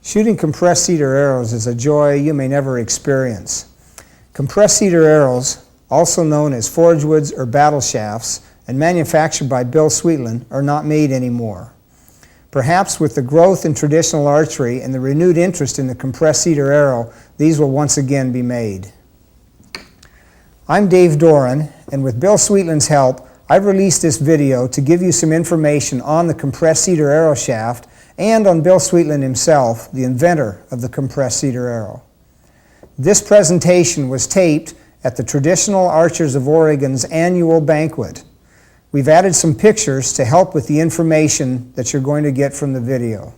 Shooting compressed cedar arrows is a joy you may never experience. Compressed cedar arrows, also known as Forgewoods or battle shafts, and manufactured by Bill Sweetland, are not made anymore. Perhaps with the growth in traditional archery and the renewed interest in the compressed cedar arrow, these will once again be made. I'm Dave Doran, and with Bill Sweetland's help, I've released this video to give you some information on the compressed cedar arrow shaft and on Bill Sweetland himself, the inventor of the compressed cedar arrow. This presentation was taped at the Traditional Archers of Oregon's annual banquet. We've added some pictures to help with the information that you're going to get from the video.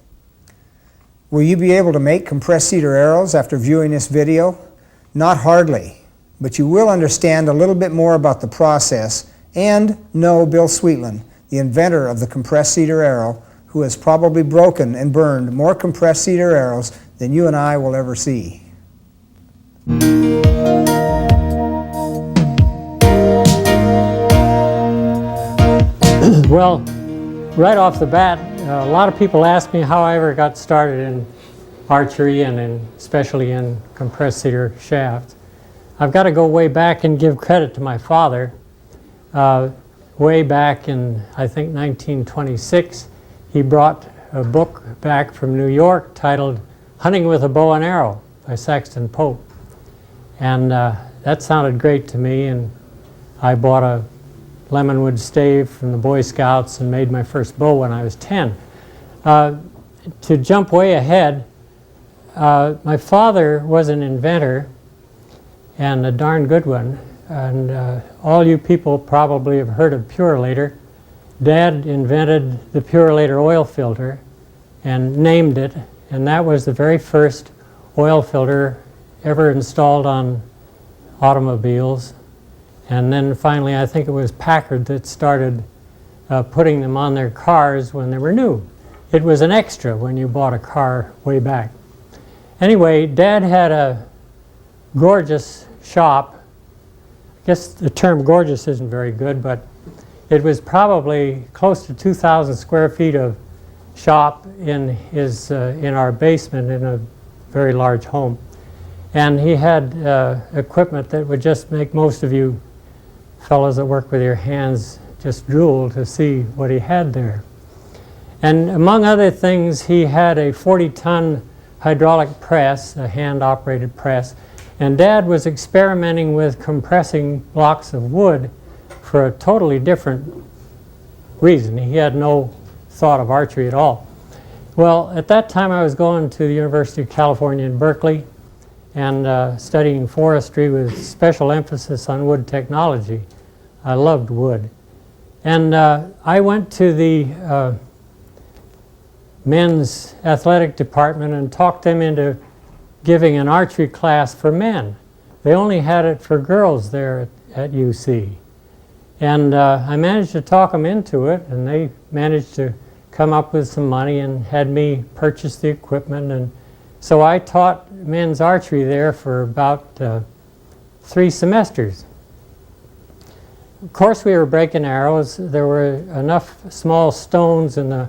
Will you be able to make compressed cedar arrows after viewing this video? Not hardly, but you will understand a little bit more about the process and know Bill Sweetland, the inventor of the compressed cedar arrow, who has probably broken and burned more compressed cedar arrows than you and I will ever see. Well, right off the bat, a lot of people ask me how I ever got started in archery and especially in compressed cedar shafts. I've got to go way back and give credit to my father. Way back in, I think, 1926, he brought a book back from New York titled Hunting with a Bow and Arrow by Saxton Pope. And that sounded great to me, and I bought a lemonwood stave from the Boy Scouts and made my first bow when I was 10. To jump way ahead, my father was an inventor, and a darn good one. And all you people probably have heard of Purolator. Dad invented the Purolator oil filter and named it, and that was the very first oil filter ever installed on automobiles. And then finally, I think it was Packard that started putting them on their cars when they were new. It was an extra when you bought a car way back. Anyway, Dad had a gorgeous shop. I guess the term gorgeous isn't very good, but it was probably close to 2,000 square feet of shop in our basement in a very large home. And he had equipment that would just make most of you fellows that work with your hands just drool to see what he had there. And among other things, he had a 40-ton hydraulic press, a hand-operated press, and Dad was experimenting with compressing blocks of wood for a totally different reason. He had no thought of archery at all. Well, at that time I was going to the University of California in Berkeley and studying forestry with special emphasis on wood technology. I loved wood. And I went to the men's athletic department and talked them into giving an archery class for men. They only had it for girls there at UC. And I managed to talk them into it, and they managed to come up with some money and had me purchase the equipment. And so I taught men's archery there for about 3 semesters. Of course, we were breaking arrows. There were enough small stones in the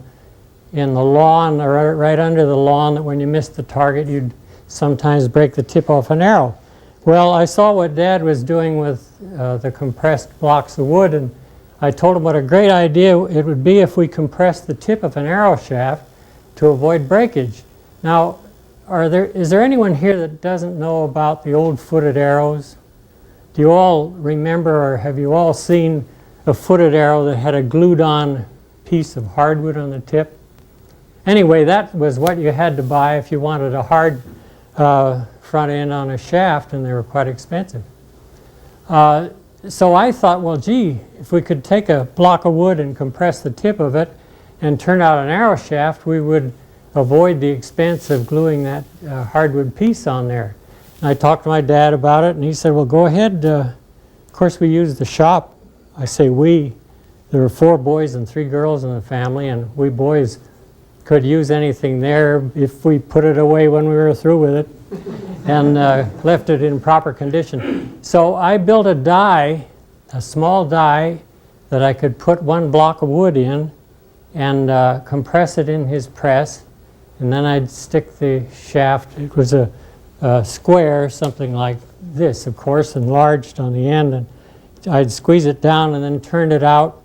lawn, or right under the lawn, that when you missed the target, you'd sometimes break the tip off an arrow. Well, I saw what Dad was doing with the compressed blocks of wood, and I told him what a great idea it would be if we compressed the tip of an arrow shaft to avoid breakage. Now, is there anyone here that doesn't know about the old footed arrows? Do you all remember, or have you all seen a footed arrow that had a glued-on piece of hardwood on the tip? Anyway, that was what you had to buy if you wanted a hard front end on a shaft, and they were quite expensive. So I thought, well, gee, if we could take a block of wood and compress the tip of it and turn out an arrow shaft, we would avoid the expense of gluing that hardwood piece on there. And I talked to my dad about it, and he said, well, go ahead. Of course, we used the shop. I say we. There were 4 boys and 3 girls in the family, and we boys could use anything there if we put it away when we were through with it and left it in proper condition. So I built a die, a small die, that I could put 1 block of wood in and compress it in his press and then I'd stick the shaft. It was a square, something like this, of course, enlarged on the end, and I'd squeeze it down and then turn it out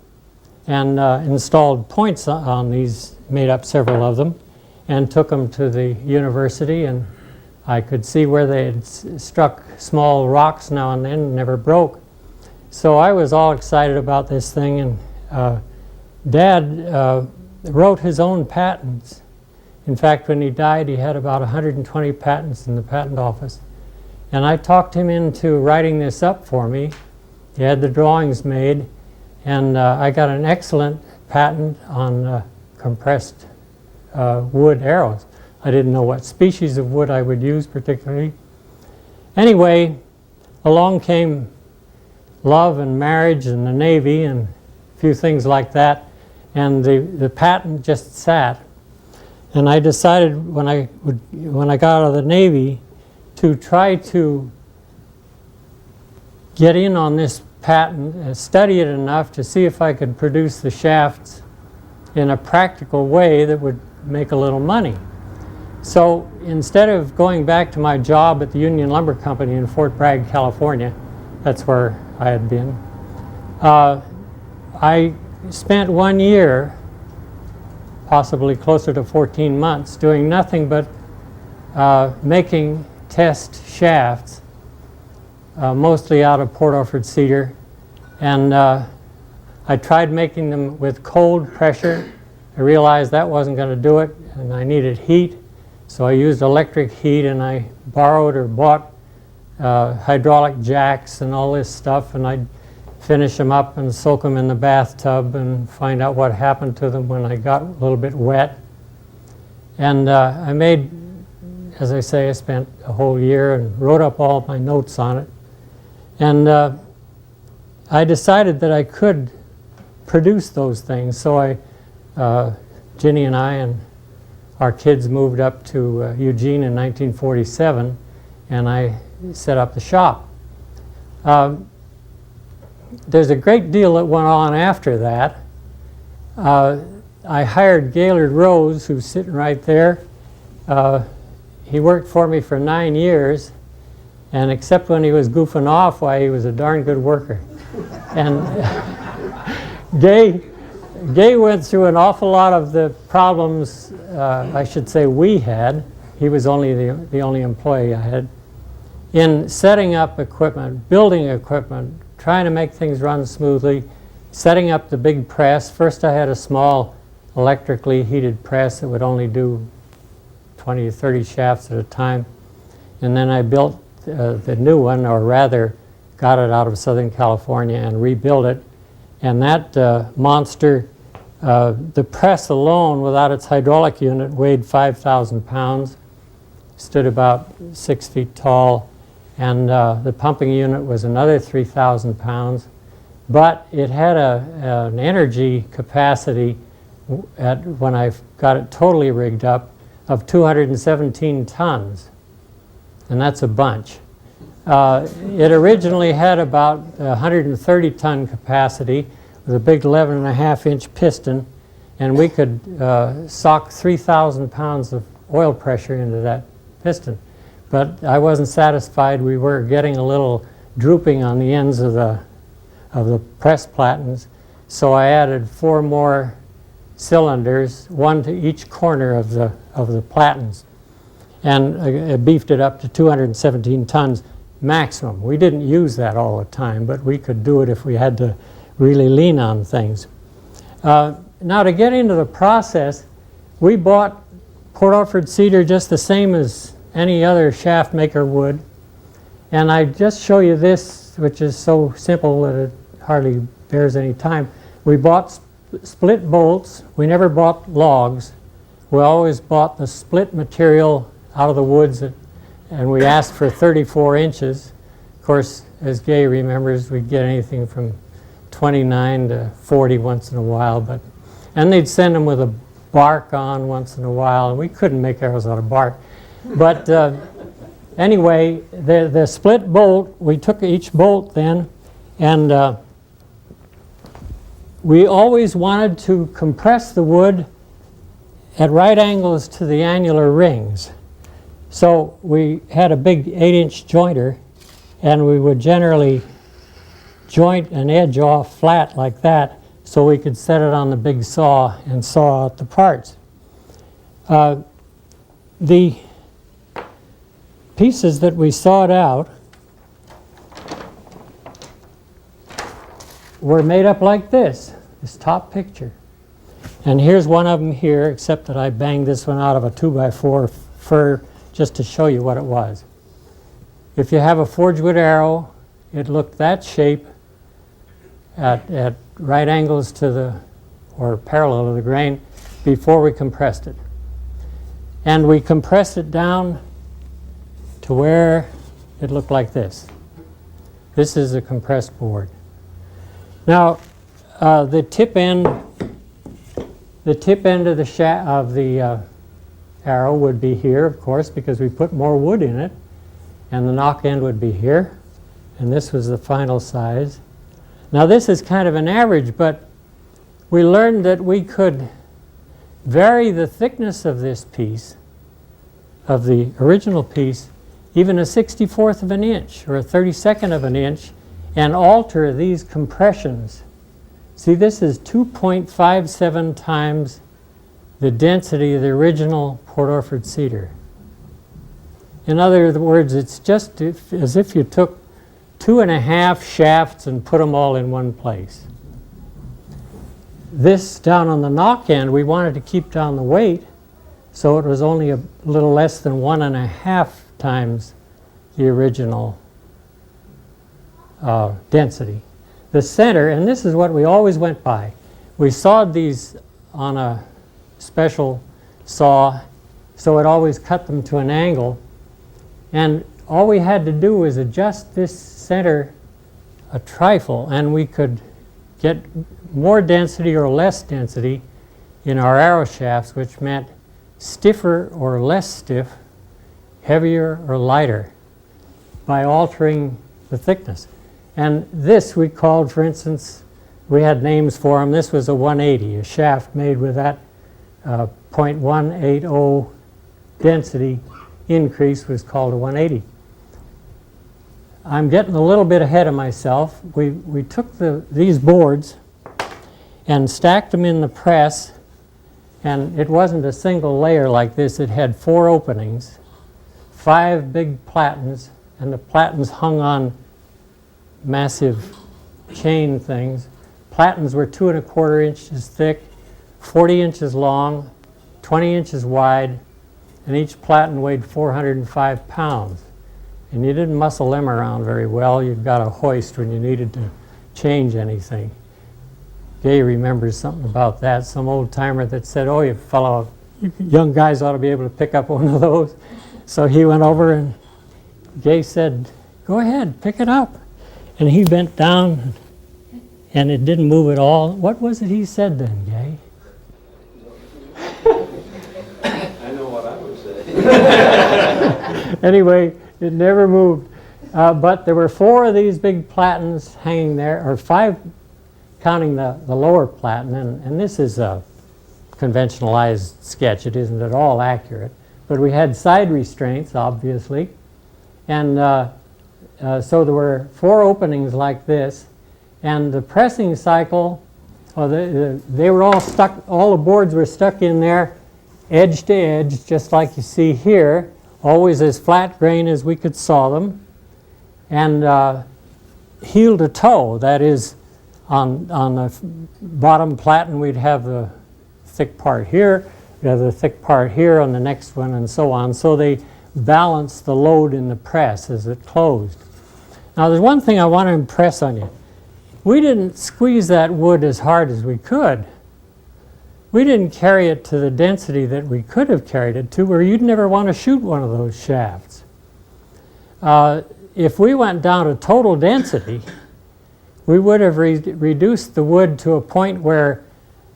and installed points on these, made up several of them, and took them to the university, and I could see where they had struck small rocks now and then, never broke. So I was all excited about this thing, and Dad wrote his own patents. In fact, when he died, he had about 120 patents in the patent office. And I talked him into writing this up for me. He had the drawings made, and I got an excellent patent on compressed wood arrows. I didn't know what species of wood I would use particularly. Anyway, along came love and marriage and the Navy and a few things like that, and the patent just sat. And I decided when I got out of the Navy to try to get in on this patent and study it enough to see if I could produce the shafts in a practical way that would make a little money. So instead of going back to my job at the Union Lumber Company in Fort Bragg, California, that's where I had been, I spent 1 year, possibly closer to 14 months, doing nothing but making test shafts, mostly out of Port Orford cedar. And I tried making them with cold pressure. I realized that wasn't going to do it, and I needed heat. So I used electric heat, and I borrowed or bought hydraulic jacks and all this stuff, and I'd finish them up and soak them in the bathtub and find out what happened to them when I got a little bit wet. And I made, as I say, I spent a whole year and wrote up all my notes on it. And I decided that I could produce those things. So Ginny and I and our kids moved up to Eugene in 1947, and I set up the shop. There's a great deal that went on after that. I hired Gaylord Rose, who's sitting right there. He worked for me for 9 years, and except when he was goofing off, why, he was a darn good worker. And Gay went through an awful lot of the problems, I should say, we had. He was only the only employee I had. In setting up equipment, building equipment, trying to make things run smoothly, setting up the big press. First I had a small electrically heated press that would only do 20 to 30 shafts at a time. And then I built the new one, or rather got it out of Southern California and rebuilt it. And that monster, the press alone without its hydraulic unit weighed 5,000 pounds, stood about 6 feet tall, and the pumping unit was another 3,000 pounds. But it had an energy capacity when I got it totally rigged up of 217 tons, and that's a bunch. It originally had about 130 ton capacity with a big 11.5-inch piston, and we could sock 3,000 pounds of oil pressure into that piston. But I wasn't satisfied. We were getting a little drooping on the ends of the press platens, so I added 4 more cylinders, 1 to each corner of the platens, and I beefed it up to 217 tons maximum. We didn't use that all the time, but we could do it if we had to really lean on things. Now, to get into the process, we bought Port Orford cedar just the same as any other shaft maker would. And I just show you this, which is so simple that it hardly bears any time. We bought split bolts. We never bought logs. We always bought the split material out of the woods, and we asked for 34 inches. Of course, as Gay remembers, we'd get anything from 29 to 40 once in a while, and they'd send them with a bark on once in a while, and we couldn't make arrows out of bark. But anyway, the split bolt, we took each bolt then, and we always wanted to compress the wood at right angles to the annular rings. So we had a big 8-inch jointer, and we would generally joint an edge off flat like that so we could set it on the big saw and saw out the parts. The pieces that we sawed out were made up like this top picture. And here's one of them here, except that I banged this one out of a 2x4 fir just to show you what it was. If you have a Forgewood arrow, it looked that shape at right angles to the, or parallel to the grain, before we compressed it. And we compressed it down to where it looked like this. This is a compressed board. Now, the tip end of the arrow would be here, of course, because we put more wood in it, and the knock end would be here, and this was the final size. Now, this is kind of an average, but we learned that we could vary the thickness of this piece, of the original piece, even a 64th of an inch or a 32nd of an inch, and alter these compressions. See, this is 2.57 times the density of the original Port Orford cedar. In other words, it's just as if you took 2.5 shafts and put them all in one place. This down on the knock end, we wanted to keep down the weight, so it was only a little less than 1.5 times the original density. The center, and this is what we always went by, we sawed these on a special saw, so it always cut them to an angle, and all we had to do was adjust this center a trifle, and we could get more density or less density in our arrow shafts, which meant stiffer or less stiff, heavier or lighter, by altering the thickness. And this we called, for instance, we had names for them. This was a 180, a shaft made with that 0.180 density increase was called a 180. I'm getting a little bit ahead of myself. We took these boards and stacked them in the press, and it wasn't a single layer like this. It had 4 openings, 5 big platens, and the platens hung on massive chain things. Platens were 2¼ inches thick, 40 inches long, 20 inches wide, and each platen weighed 405 pounds. And you didn't muscle them around very well. You've got a hoist when you needed to change anything. Gay remembers something about that. Some old timer that said, "Oh, you young guys ought to be able to pick up one of those." So he went over and Gay said, "Go ahead, pick it up." And he bent down and it didn't move at all. What was it he said then, Gay? I know what I would say. Anyway, it never moved. But there were 4 of these big platens hanging there, or 5 counting the lower platen. And this is a conventionalized sketch. It isn't at all accurate. But we had side restraints, obviously. And so there were 4 openings like this. And the pressing cycle, they were all stuck, all the boards were stuck in there, edge to edge, just like you see here, always as flat grain as we could saw them. And heel to toe, that is, on the bottom platen we'd have the thick part here, we'd have the thick part here on the next one, and so on. So they balanced the load in the press as it closed. Now there's one thing I want to impress on you. We didn't squeeze that wood as hard as we could. We didn't carry it to the density that we could have carried it to, where you'd never want to shoot one of those shafts. If we went down to total density, we would have reduced the wood to a point where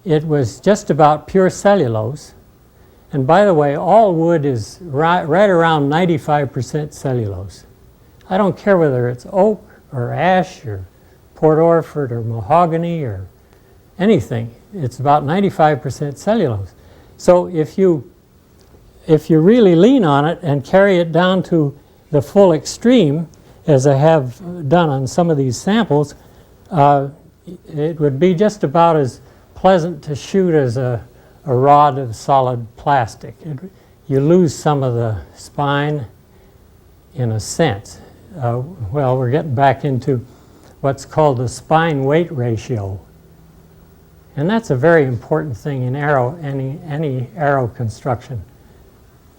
it was just about pure cellulose. And by the way, all wood is right around 95% cellulose. I don't care whether it's oak or ash or Port Orford or mahogany or anything. It's about 95% cellulose. So if you really lean on it and carry it down to the full extreme, as I have done on some of these samples, it would be just about as pleasant to shoot as a rod of solid plastic. You lose some of the spine in a sense. Well, we're getting back into what's called the spine weight ratio. And that's a very important thing in any arrow construction.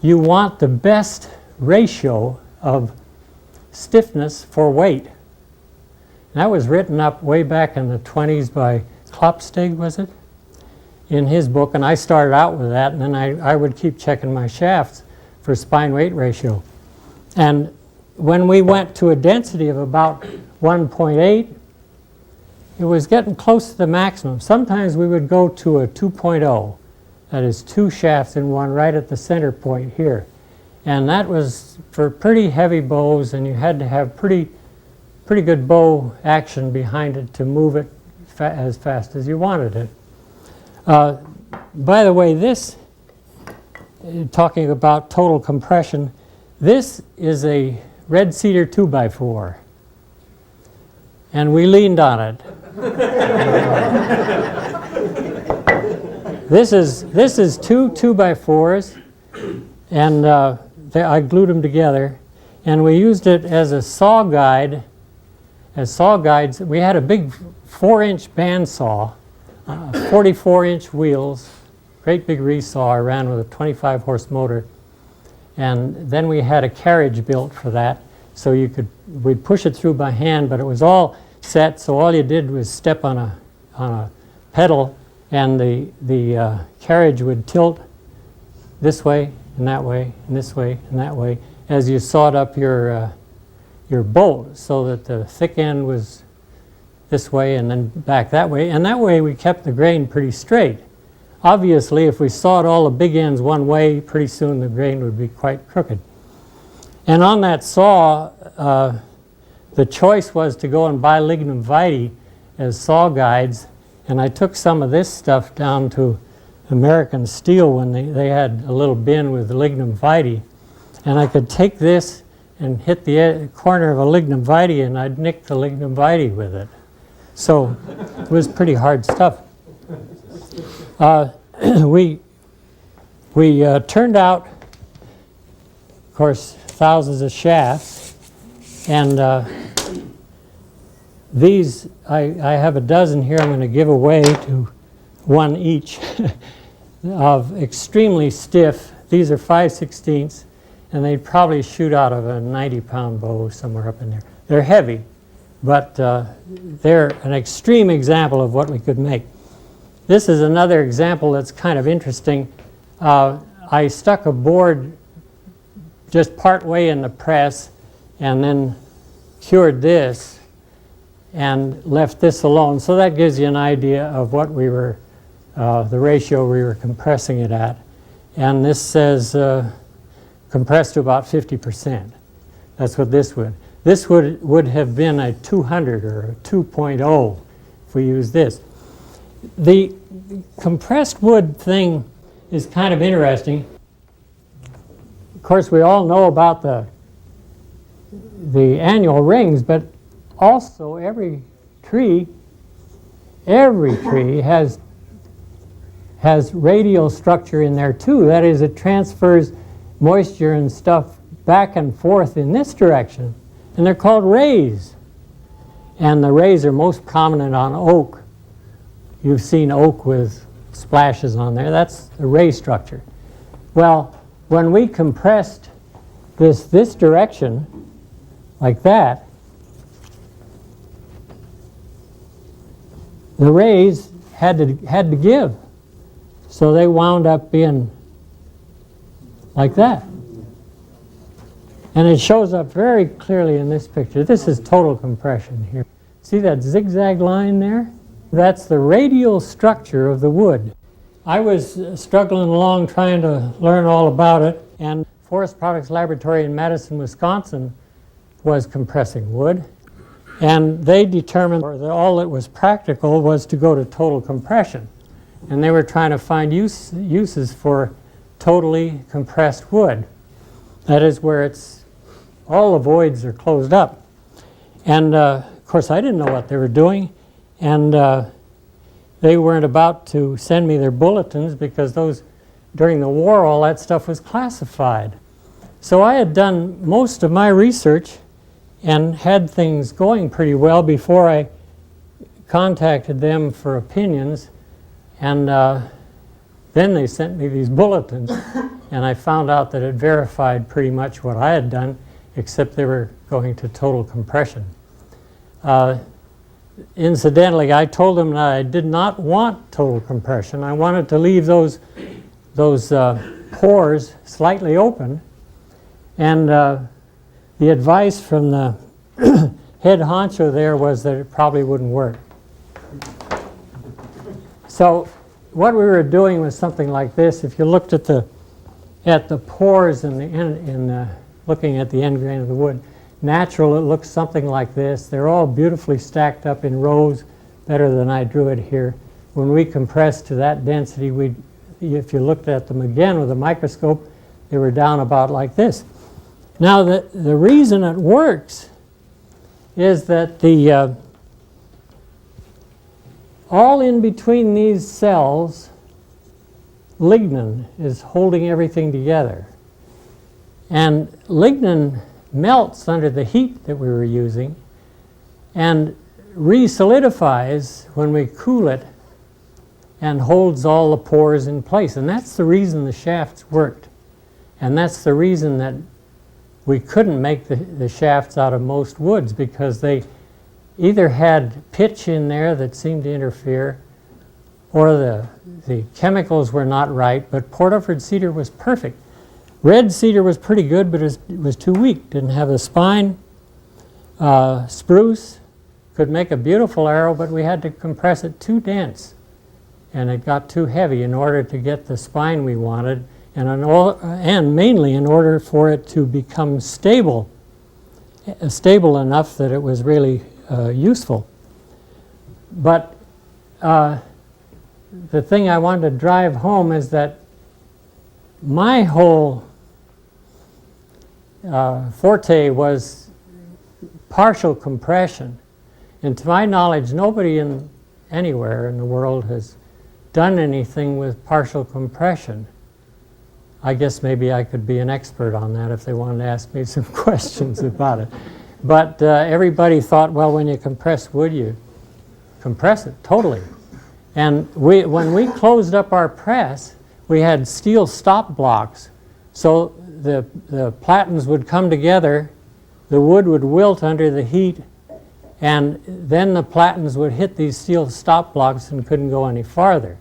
You want the best ratio of stiffness for weight. And that was written up way back in the 20s by Klopstig, was it? In his book, and I started out with that, and then I would keep checking my shafts for spine weight ratio. And when we went to a density of about 1.8, it was getting close to the maximum. Sometimes we would go to a 2.0, that is 2 shafts in one right at the center point here. And that was for pretty heavy bows, and you had to have pretty good bow action behind it to move it as fast as you wanted it. By the way, this, talking about total compression, this is a red cedar 2x4, and we leaned on it. This is two 2x4s, and I glued them together, and we used it as a saw guide. As saw guides, we had a big 4-inch bandsaw, 44-inch wheels, great big resaw. I ran with a 25-horse motor, and then we had a carriage built for that, so we'd push it through by hand, but it was all set, so all you did was step on a pedal, and the carriage would tilt this way and that way and this way and that way as you sawed up your bolt, so that the thick end was this way and then back that way, and that way we kept the grain pretty straight. Obviously, if we sawed all the big ends one way, pretty soon the grain would be quite crooked. And on that saw, the choice was to go and buy lignum vitae as saw guides, and I took some of this stuff down to American Steel when they had a little bin with lignum vitae, and I could take this and hit the corner of a lignum vitae, and I'd nick the lignum vitae with it. So it was pretty hard stuff. We turned out, of course, thousands of shafts, and these, I have a dozen here I'm going to give away to one each of extremely stiff. These are 5/16, and they'd probably shoot out of a 90-pound bow somewhere up in there. They're heavy, but they're an extreme example of what we could make. This is another example that's kind of interesting. I stuck a board just part way in the press and then cured this and left this alone. So that gives you an idea of what we were, the ratio we were compressing it at. And this says compressed to about 50%. That's what this would. This would have been a 200 or a 2.0 if we use this. The compressed wood thing is kind of interesting. Of course, we all know about the annual rings, but also every tree has radial structure in there too. That is, it transfers moisture and stuff back and forth in this direction, and they're called rays. And the rays are most prominent on oak. You've seen oak with splashes on there. That's the ray structure. Well, when we compressed this direction like that, the rays had to give. So they wound up being like that. And it shows up very clearly in this picture. This is total compression here. See that zigzag line there? That's the radial structure of the wood. I was struggling along trying to learn all about it, and Forest Products Laboratory in Madison, Wisconsin was compressing wood, and they determined that all that was practical was to go to total compression. and they were trying to find uses for totally compressed wood. That is where all the voids are closed up. And of course I didn't know what they were doing, and they weren't about to send me their bulletins because during the war all that stuff was classified. So I had done most of my research and had things going pretty well before I contacted them for opinions, and then they sent me these bulletins, and I found out that it verified pretty much what I had done, except they were going to total compression. Incidentally, I told them that I did not want total compression. I wanted to leave those pores slightly open, and the advice from the head honcho there was that it probably wouldn't work. So what we were doing was something like this. If you looked at the pores looking at the end grain of the wood, natural, it looks something like this. They're all beautifully stacked up in rows, better than I drew it here. When we compressed to that density, if you looked at them again with a microscope, they were down about like this. Now, the reason it works is that all in between these cells, lignin is holding everything together. And lignin melts under the heat that we were using and re-solidifies when we cool it and holds all the pores in place. And that's the reason the shafts worked. And that's the reason that we couldn't make the shafts out of most woods, because they either had pitch in there that seemed to interfere, or the chemicals were not right, but Port-Orford cedar was perfect. Red cedar was pretty good, but it was too weak, didn't have a spine. Spruce could make a beautiful arrow, but we had to compress it too dense, and it got too heavy in order to get the spine we wanted, and mainly in order for it to become stable enough that it was really useful. But the thing I wanted to drive home is that my whole forte was partial compression. And to my knowledge, nobody anywhere in the world has done anything with partial compression. I guess maybe I could be an expert on that if they wanted to ask me some questions about it. But everybody thought, well, when you compress wood, you compress it totally. And when we closed up our press, we had steel stop blocks. So the platens would come together, the wood would wilt under the heat, and then the platens would hit these steel stop blocks and couldn't go any farther.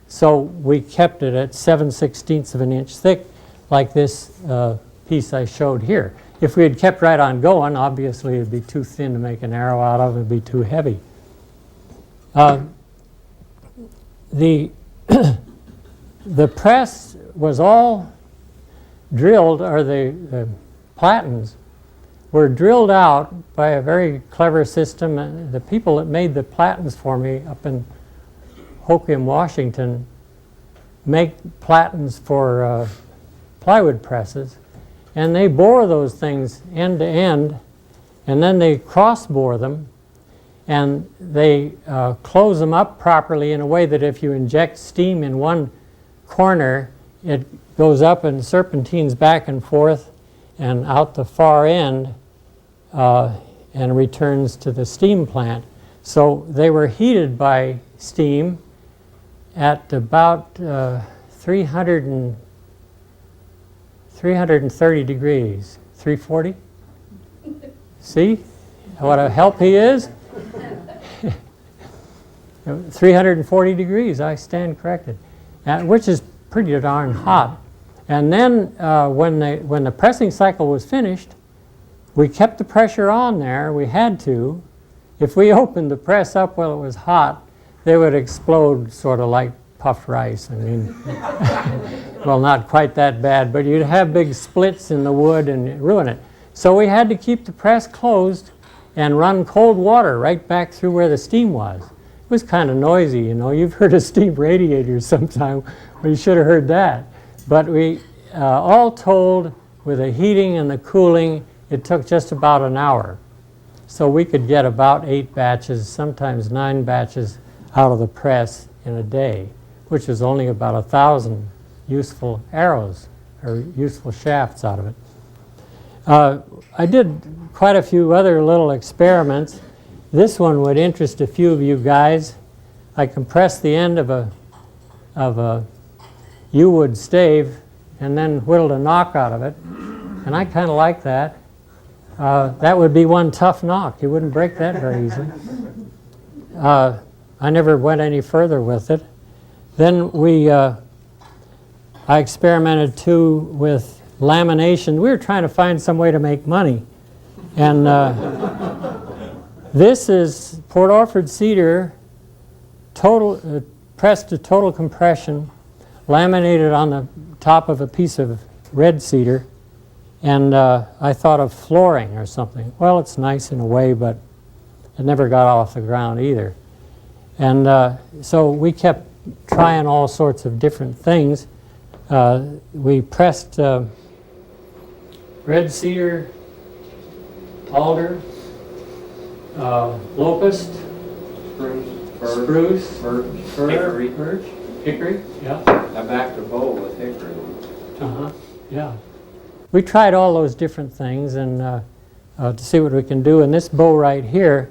So we kept it at 7/16 of an inch thick, like this piece I showed here. If we had kept right on going, obviously it'd be too thin to make an arrow out of, it'd be too heavy. The press was all drilled, or the platens were drilled out by a very clever system. And the people that made the platens for me up in Hoquiam, Washington, make platens for plywood presses, and they bore those things end to end, and then they cross bore them, and they close them up properly in a way that if you inject steam in one corner, it goes up and serpentines back and forth and out the far end and returns to the steam plant. So they were heated by steam at about 330 degrees. 340? See what a help he is? 340 degrees, I stand corrected, which is pretty darn hot. And then when the pressing cycle was finished, we kept the pressure on there. We had to. If we opened the press up while it was hot, they would explode sort of like puffed rice. I mean, well, not quite that bad, but you'd have big splits in the wood and ruin it. So we had to keep the press closed and run cold water right back through where the steam was. was kind of noisy, you know. You've heard of steam radiators sometime. Well, you should have heard that. But we, all told, with the heating and the cooling, it took just about an hour. So we could get about 8 batches, sometimes 9 batches out of the press in a day, which is only about 1,000 useful arrows or useful shafts out of it. I did quite a few other little experiments. This one would interest a few of you guys. I compressed the end of a yew-wood stave and then whittled a knock out of it, and I kind of like that. That would be one tough knock. You wouldn't break that very easily. I never went any further with it. Then I experimented too with lamination. We were trying to find some way to make money. And this is Port Orford cedar, pressed to total compression, laminated on the top of a piece of red cedar. And I thought of flooring or something. Well, it's nice in a way, but it never got off the ground either. And so we kept trying all sorts of different things. We pressed red cedar, alder, locust, spruce, birch, hickory, yeah. I backed a bow with hickory. Yeah. We tried all those different things and to see what we can do. And this bow right here,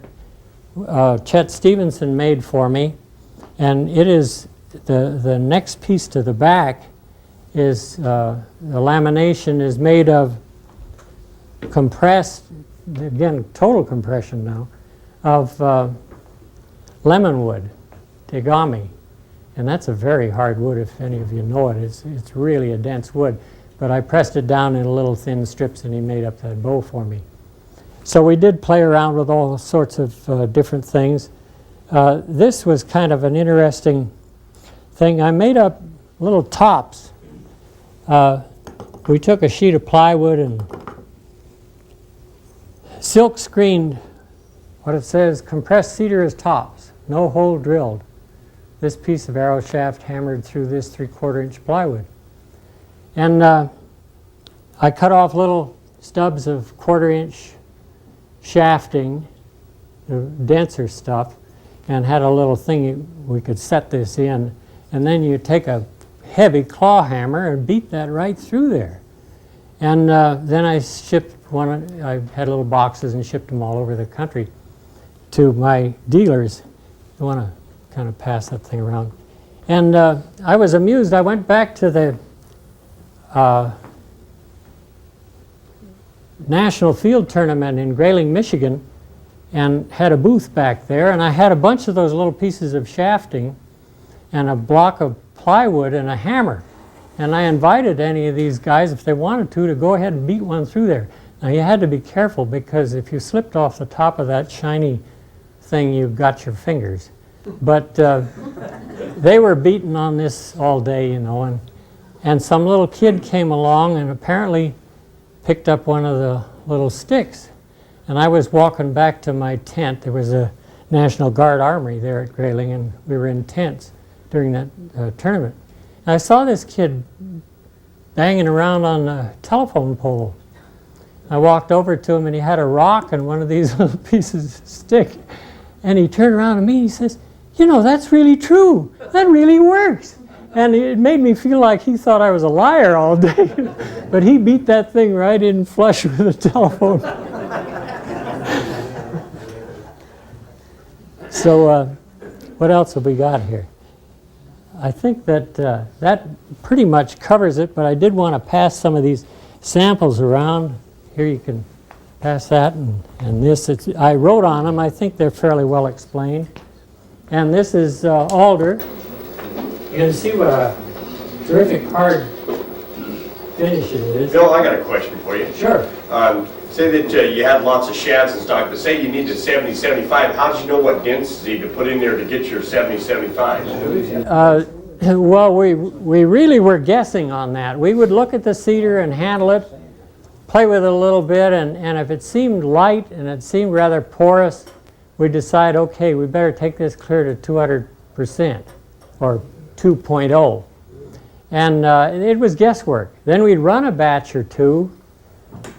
Chet Stevenson made for me, and it is the next piece to the back is the lamination is made of compressed, again total compression now, of lemon wood, tegami, and that's a very hard wood if any of you know it. It's really a dense wood, but I pressed it down in little thin strips and he made up that bow for me. So we did play around with all sorts of different things. This was kind of an interesting thing. I made up little tops. We took a sheet of plywood and silk screened what it says, compressed cedar as tops, no hole drilled. This piece of arrow shaft hammered through this 3/4 inch plywood. And I cut off little stubs of 1/4 inch shafting, the denser stuff, and had a little thing we could set this in, and then you take a heavy claw hammer and beat that right through there. And then I shipped I had little boxes and shipped them all over the country to my dealers. I want to kind of pass that thing around. And I was amused. I went back to the National Field Tournament in Grayling, Michigan, and had a booth back there, and I had a bunch of those little pieces of shafting and a block of plywood and a hammer. And I invited any of these guys, if they wanted to go ahead and beat one through there. Now you had to be careful, because if you slipped off the top of that shiny thing, you got your fingers. But they were beating on this all day, you know, and some little kid came along and apparently picked up one of the little sticks. And I was walking back to my tent. There was a National Guard armory there at Grayling, and we were in tents during that tournament. And I saw this kid banging around on a telephone pole. I walked over to him, and he had a rock and one of these little pieces of stick. And he turned around to me and he says, "You know, that's really true. That really works." And it made me feel like he thought I was a liar all day. But he beat that thing right in flush with the telephone. So what else have we got here? I think that that pretty much covers it, but I did want to pass some of these samples around. Here you can pass that and this. I wrote on them. I think they're fairly well explained. And this is alder. You can see what a terrific hard finish it is. Bill, I got a question for you. Sure. Say that you had lots of shafts and stock, but say you needed 70-75. How did you know what density to put in there to get your 70-75? Well, we really were guessing on that. We would look at the cedar and handle it, play with it a little bit, and if it seemed light and it seemed rather porous, we decide, okay, we better take this clear to 200% or 2.0. And it was guesswork. Then we'd run a batch or two.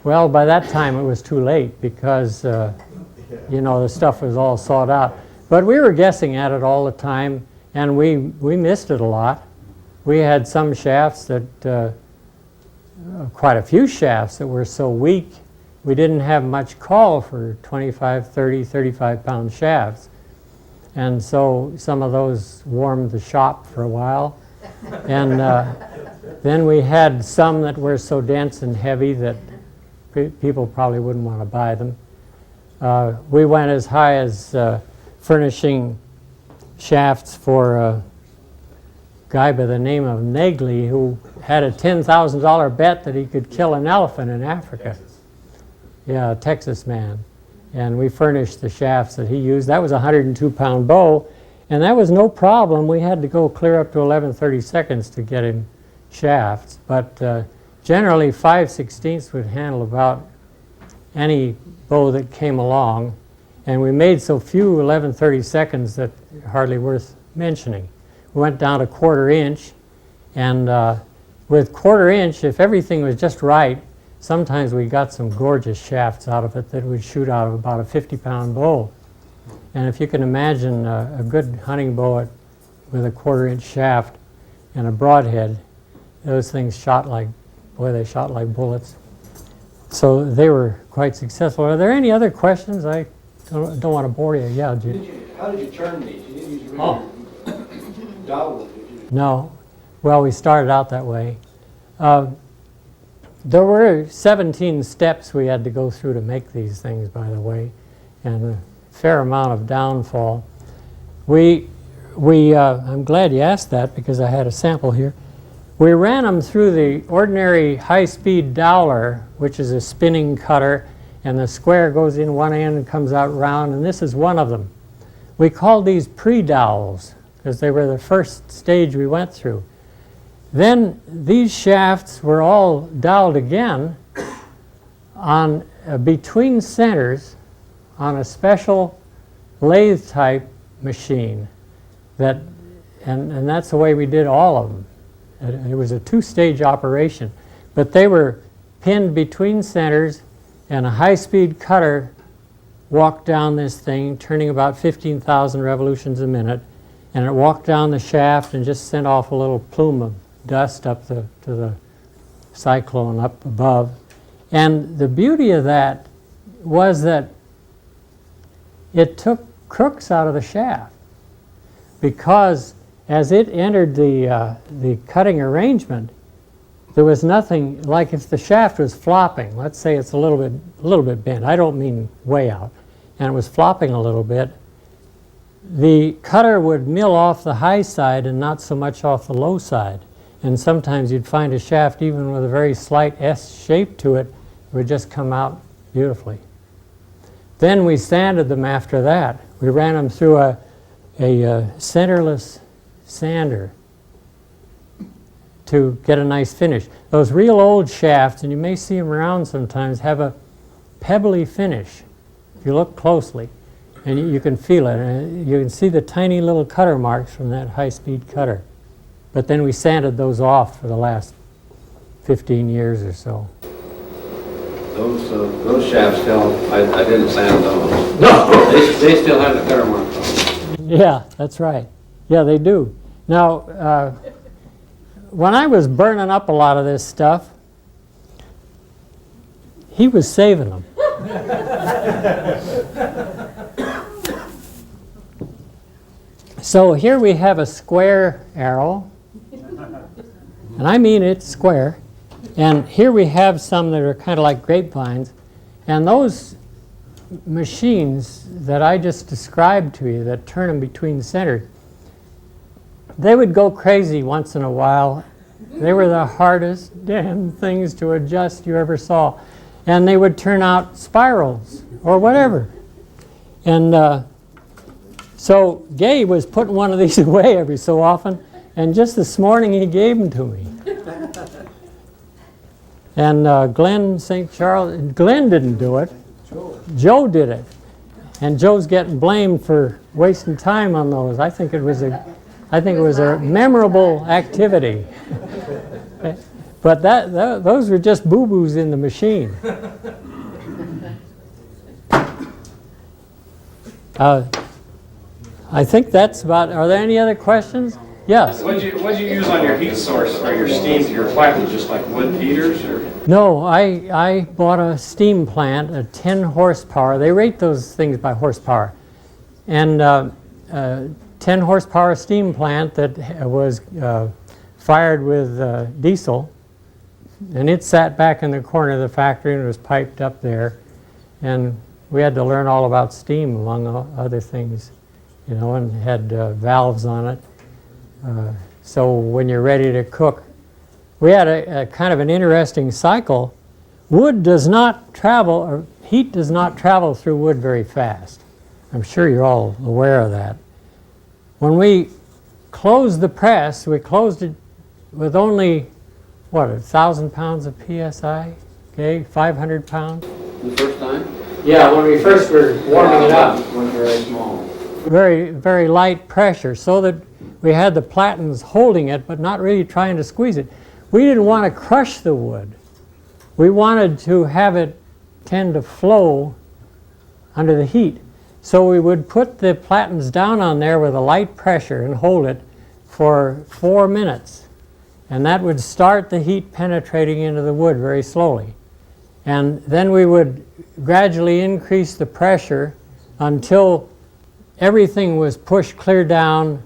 Well, by that time it was too late because, you know, the stuff was all sawed out. But we were guessing at it all the time, and we missed it a lot. We had some shafts that, quite a few shafts that were so weak, we didn't have much call for 25, 30, 35-pound shafts. And so some of those warmed the shop for a while. And then we had some that were so dense and heavy that people probably wouldn't want to buy them. We went as high as furnishing shafts for a guy by the name of Negley, who had a $10,000 bet that he could kill an elephant in Africa. Yeah, a Texas man. And we furnished the shafts that he used. That was a 102-pound bow, and that was no problem. We had to go clear up to 11/32 to get him shafts, but generally 5/16 would handle about any bow that came along, and we made so few 11/32 that hardly worth mentioning. We went down to 1/4 inch, and with 1/4 inch, if everything was just right, sometimes we got some gorgeous shafts out of it that would shoot out of about a 50-pound bow. And if you can imagine a good hunting bow with a 1/4 inch shaft and a broadhead, those things shot like, boy, they shot like bullets. So they were quite successful. Are there any other questions? I don't want to bore you. Yeah, How did you turn these? You didn't use a Oh. dowel, did you? No. Well, we started out that way. There were 17 steps we had to go through to make these things, by the way, and a fair amount of downfall. I'm glad you asked that because I had a sample here. We ran them through the ordinary high-speed dowler, which is a spinning cutter, and the square goes in one end and comes out round, and this is one of them. We called these pre-dowels because they were the first stage we went through. Then these shafts were all doweled again on between centers on a special lathe type machine and that's the way we did all of them. It was a two-stage operation, but they were pinned between centers, and a high-speed cutter walked down this thing turning about 15,000 revolutions a minute, and it walked down the shaft and just sent off a little plume of dust up to the cyclone up above. And the beauty of that was that it took crooks out of the shaft, because as it entered the cutting arrangement, there was nothing, like if the shaft was flopping, let's say it's a little bit bent, I don't mean way out, and it was flopping a little bit, the cutter would mill off the high side and not so much off the low side. And sometimes you'd find a shaft, even with a very slight S shape to it, would just come out beautifully. Then we sanded them after that. We ran them through a centerless sander to get a nice finish. Those real old shafts, and you may see them around sometimes, have a pebbly finish if you look closely. And you can feel it. And you can see the tiny little cutter marks from that high-speed cutter. But then we sanded those off for the last 15 years or so. Those shafts still, I didn't sand those. No! They still have the cutter marks on them. Yeah, that's right. Yeah, they do. Now, when I was burning up a lot of this stuff, he was saving them. So here we have a square arrow, and I mean it's square, and here we have some that are kind of like grapevines, and those machines that I just described to you that turn them between centers, they would go crazy once in a while. They were the hardest damn things to adjust you ever saw, and they would turn out spirals or whatever. And so Gay was putting one of these away every so often, and just this morning he gave them to me. And Glenn St. Charles, Glenn didn't do it. Joe did it. And Joe's getting blamed for wasting time on those. I think it was a memorable activity. But those were just boo-boos in the machine. I think that's about. Are there any other questions? Yes. What'd you use on your heat source or your steam to your plant? Just like wood heaters, or? No, I bought a steam plant, a 10 horsepower. They rate those things by horsepower, and 10 horsepower steam plant that was fired with diesel, and it sat back in the corner of the factory and was piped up there, and we had to learn all about steam among other things, you know, and had valves on it. So when you're ready to cook, we had a kind of an interesting cycle. Wood does not travel, or heat does not travel through wood very fast. I'm sure you're all aware of that. When we closed the press, we closed it with only, what, 1,000 pounds of PSI? Okay, 500 pounds? The first time? Yeah, when we first were warming it up. When very small. Very, very light pressure, so that we had the platens holding it, but not really trying to squeeze it. We didn't want to crush the wood. We wanted to have it tend to flow under the heat. So we would put the platens down on there with a light pressure and hold it for 4 minutes. And that would start the heat penetrating into the wood very slowly. And then we would gradually increase the pressure until everything was pushed clear down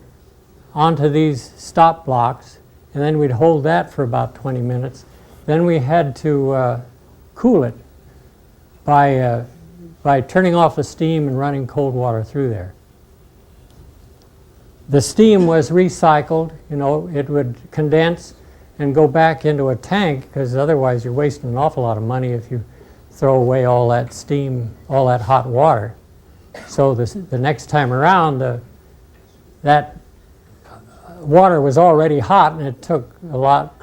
onto these stop blocks, and then we'd hold that for about 20 minutes. Then we had to cool it by turning off the steam and running cold water through there. The steam was recycled, you know, it would condense and go back into a tank, because otherwise you're wasting an awful lot of money if you throw away all that steam, all that hot water. So the next time around, that water was already hot, and it took a lot.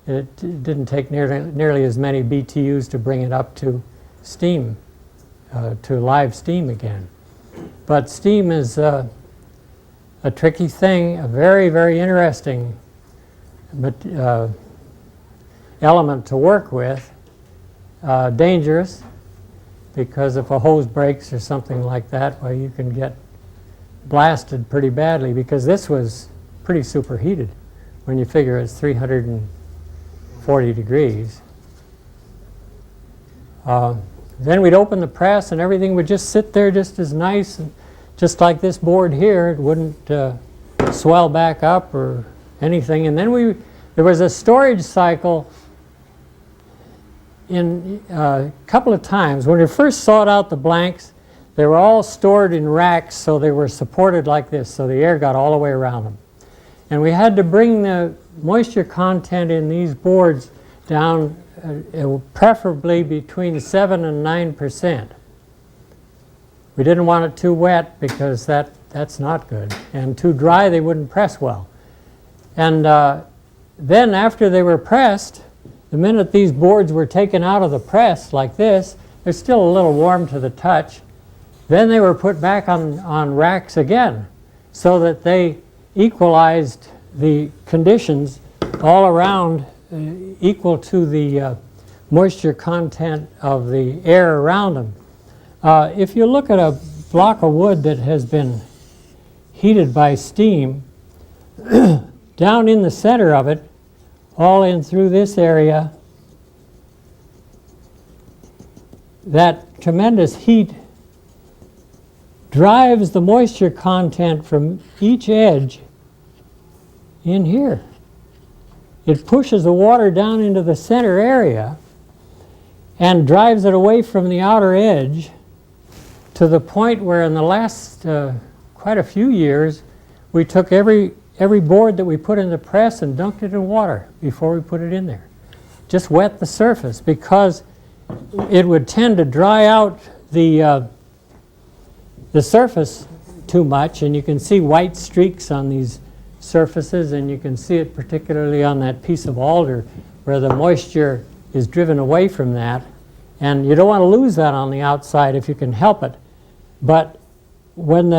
It didn't take nearly as many BTUs to bring it up to steam, to live steam again. But steam is a tricky thing, a very, very interesting element to work with. Dangerous, because if a hose breaks or something like that, well, you can get blasted pretty badly, because this was pretty superheated when you figure it's 340 degrees. Then we'd open the press and everything would just sit there just as nice, and just like this board here. It wouldn't swell back up or anything. And then there was a storage cycle in a couple of times. When we first sawed out the blanks, they were all stored in racks, so they were supported like this, so the air got all the way around them. And we had to bring the moisture content in these boards down preferably between 7 and 9%. We didn't want it too wet, because that's not good. And too dry, they wouldn't press well. And then after they were pressed, the minute these boards were taken out of the press like this, they're still a little warm to the touch. Then they were put back on racks again, so that they equalized the conditions all around, equal to the moisture content of the air around them. If you look at a block of wood that has been heated by steam, down in the center of it, all in through this area, that tremendous heat drives the moisture content from each edge in here. It pushes the water down into the center area and drives it away from the outer edge, to the point where in the last quite a few years, we took every board that we put in the press and dunked it in water before we put it in there. Just wet the surface, because it would tend to dry out the surface too much, and you can see white streaks on these surfaces, and you can see it particularly on that piece of alder where the moisture is driven away from that. And you don't want to lose that on the outside if you can help it. But when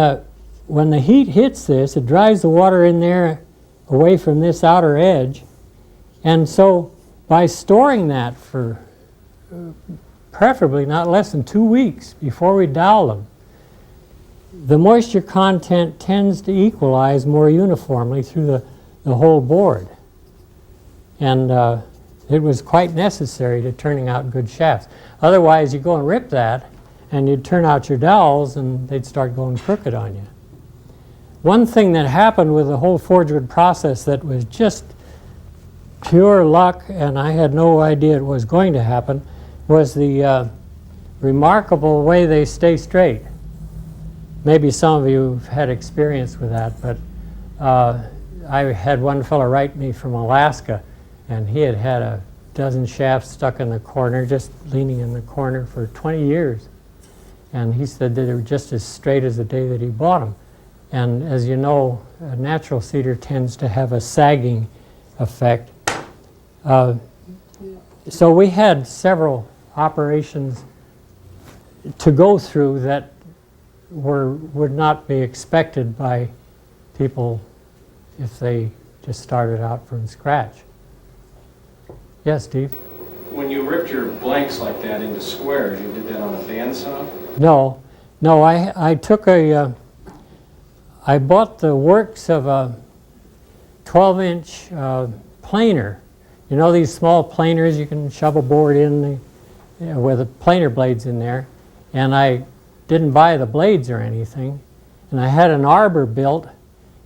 the heat hits this, it drives the water in there away from this outer edge. And so by storing that for preferably not less than 2 weeks before we dowel them, the moisture content tends to equalize more uniformly through the whole board. And it was quite necessary to turning out good shafts. Otherwise, you go and rip that, and you'd turn out your dowels, and they'd start going crooked on you. One thing that happened with the whole Forgewood process that was just pure luck, and I had no idea it was going to happen, was the remarkable way they stay straight. Maybe some of you have had experience with that, but I had one fellow write me from Alaska, and he had had a dozen shafts stuck in the corner, just leaning in the corner for 20 years. And he said that they were just as straight as the day that he bought them. And as you know, a natural cedar tends to have a sagging effect. So we had several operations to go through that would not be expected by people if they just started out from scratch. Yes, Steve? When you ripped your blanks like that into squares, you did that on a bandsaw? No, I took I bought the works of a 12-inch planer. You know these small planers you can shove a board in with the planer blades in there, and I didn't buy the blades or anything, and I had an arbor built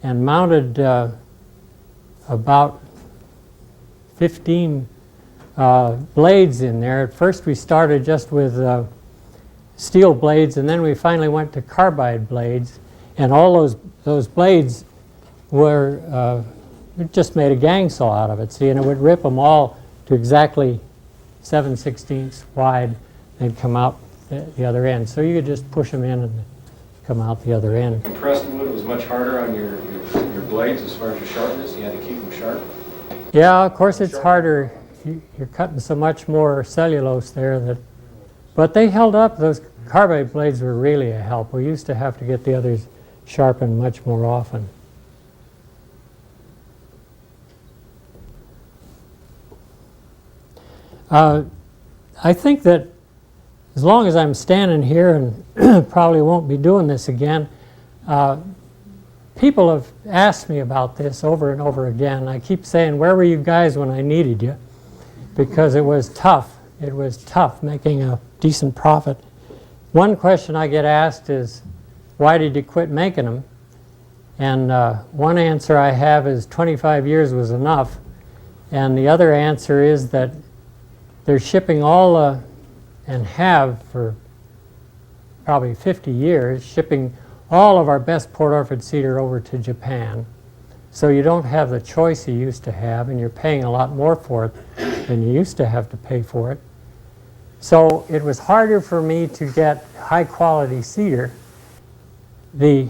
and mounted about 15 blades in there. At first we started just with steel blades, and then we finally went to carbide blades, and all those blades were it just made a gang saw out of it, see, and it would rip them all to exactly 7/16 wide and come out the other end. So you could just push them in and come out the other end. Compressed wood was much harder on your blades as far as your sharpness. You had to keep them sharp. Yeah, of course it's harder. You're cutting so much more cellulose there but they held up. Those carbide blades were really a help. We used to have to get the others sharpened much more often. I think that as long as I'm standing here and probably won't be doing this again, people have asked me about this over and over again. I keep saying, where were you guys when I needed you? Because it was tough. It was tough making a decent profit. One question I get asked is, why did you quit making them? And one answer I have is 25 years was enough. And the other answer is that they're shipping all, and have for probably 50 years, shipping all of our best Port Orford cedar over to Japan. So you don't have the choice you used to have, and you're paying a lot more for it than you used to have to pay for it. So it was harder for me to get high quality cedar. The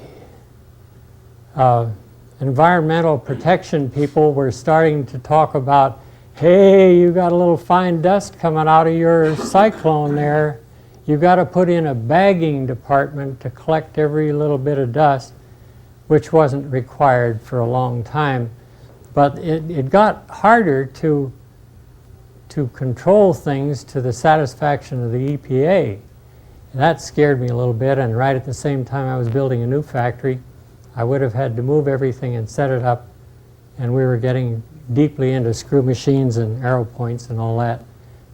environmental protection people were starting to talk about, hey, you got a little fine dust coming out of your cyclone there. You got to put in a bagging department to collect every little bit of dust, which wasn't required for a long time. But it got harder to control things to the satisfaction of the EPA. And that scared me a little bit, and right at the same time I was building a new factory, I would have had to move everything and set it up, and we were getting deeply into screw machines and arrow points and all that.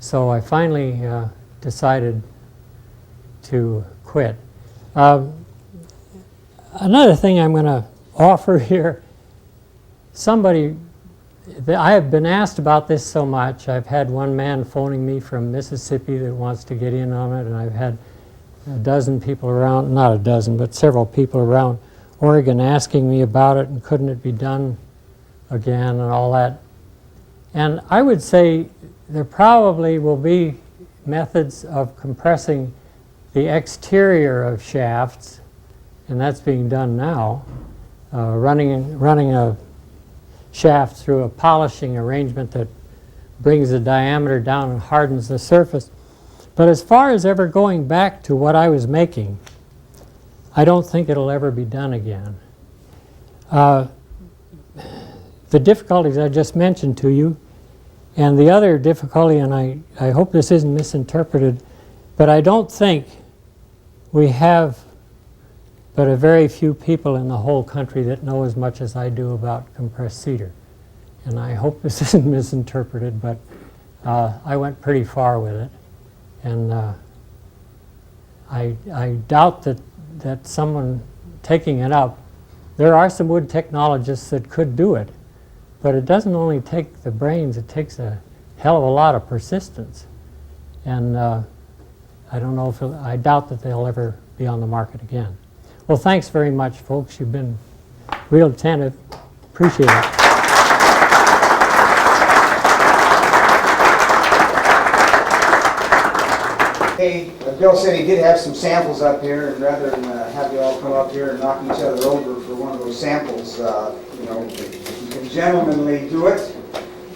So I finally decided to quit. Another thing I'm going to offer here, I have been asked about this so much. I've had one man phoning me from Mississippi that wants to get in on it, and I've had a dozen people around, not a dozen, but several people around Oregon asking me about it, and couldn't it be done again and all that. And I would say there probably will be methods of compressing the exterior of shafts, and that's being done now, running a shaft through a polishing arrangement that brings the diameter down and hardens the surface. But as far as ever going back to what I was making, I don't think it'll ever be done again. The difficulties I just mentioned to you, and the other difficulty, and I hope this isn't misinterpreted, but I don't think we have but a very few people in the whole country that know as much as I do about compressed cedar. And I hope this isn't misinterpreted, but I went pretty far with it. And I doubt that someone taking it up, there are some wood technologists that could do it, but it doesn't only take the brains, it takes a hell of a lot of persistence. And I don't know if I doubt that they'll ever be on the market again. Well, thanks very much, folks. You've been real attentive. Appreciate it. Hey, Bill said he did have some samples up here, and rather than have you all come up here and knock each other over for one of those samples, you know, you can gentlemanly do it.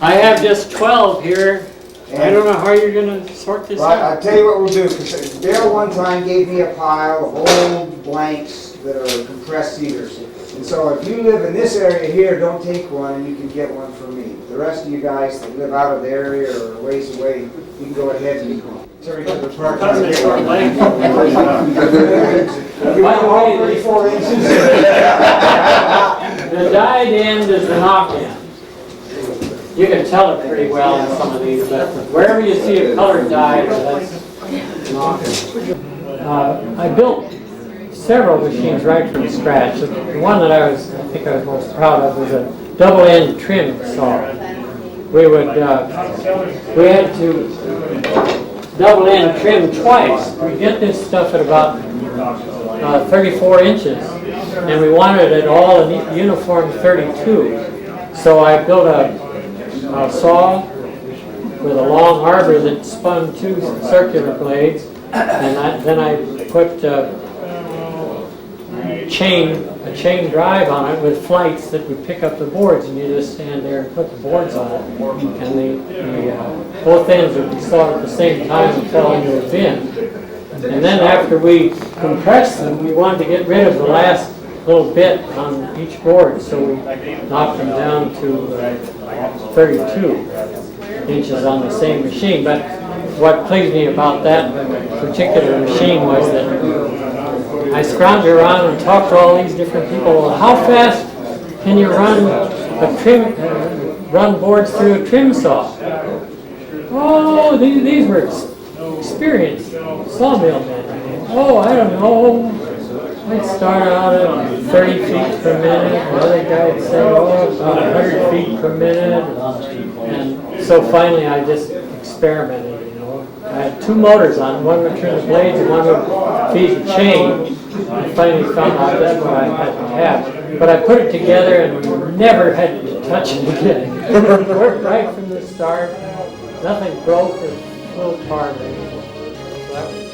I have just 12 here. I don't know how you're going to sort this Well, out. I'll tell you what we'll do, because Bill one time gave me a pile of old blanks that are compressed cedars. And so if you live in this area here, don't take one, and you can get one from me. The rest of you guys that live out of the area or ways away, you can go ahead and carry to the park. You want all 34 inches? The dyed end is the knock-in. You can tell it pretty well in some of these, but wherever you see a colored dye, that's knock-in. I built several machines right from scratch. The one that I think I was most proud of was a double-end trim saw. We had to double-end trim twice. We get this stuff at about 34 inches, and we wanted it all in uniform 32. So I built a saw with a long arbor that spun 2 circular blades, and then I put a chain drive on it with flights that would pick up the boards, and you just stand there and put the boards on it, and both ends would be sawed at the same time and fell into a bin. And then after we compressed them, we wanted to get rid of the last little bit on each board, so we knocked them down to 32 inches on the same machine. But what pleased me about that particular machine was that I scrounged around and talked to all these different people. Well, how fast can you run boards through a trim saw? Oh, these were experienced sawmill men. Oh, I don't know. I'd start out at 30 feet per minute. Another guy would say, oh, about 100 feet per minute. And so finally I just experimented, you know. I had 2 motors on. One would turn the blades and one would feed the chain. I finally found out that's what I had to have. But I put it together and never had to touch it again. It worked right from the start. Nothing broke or flew apart or anything. So that was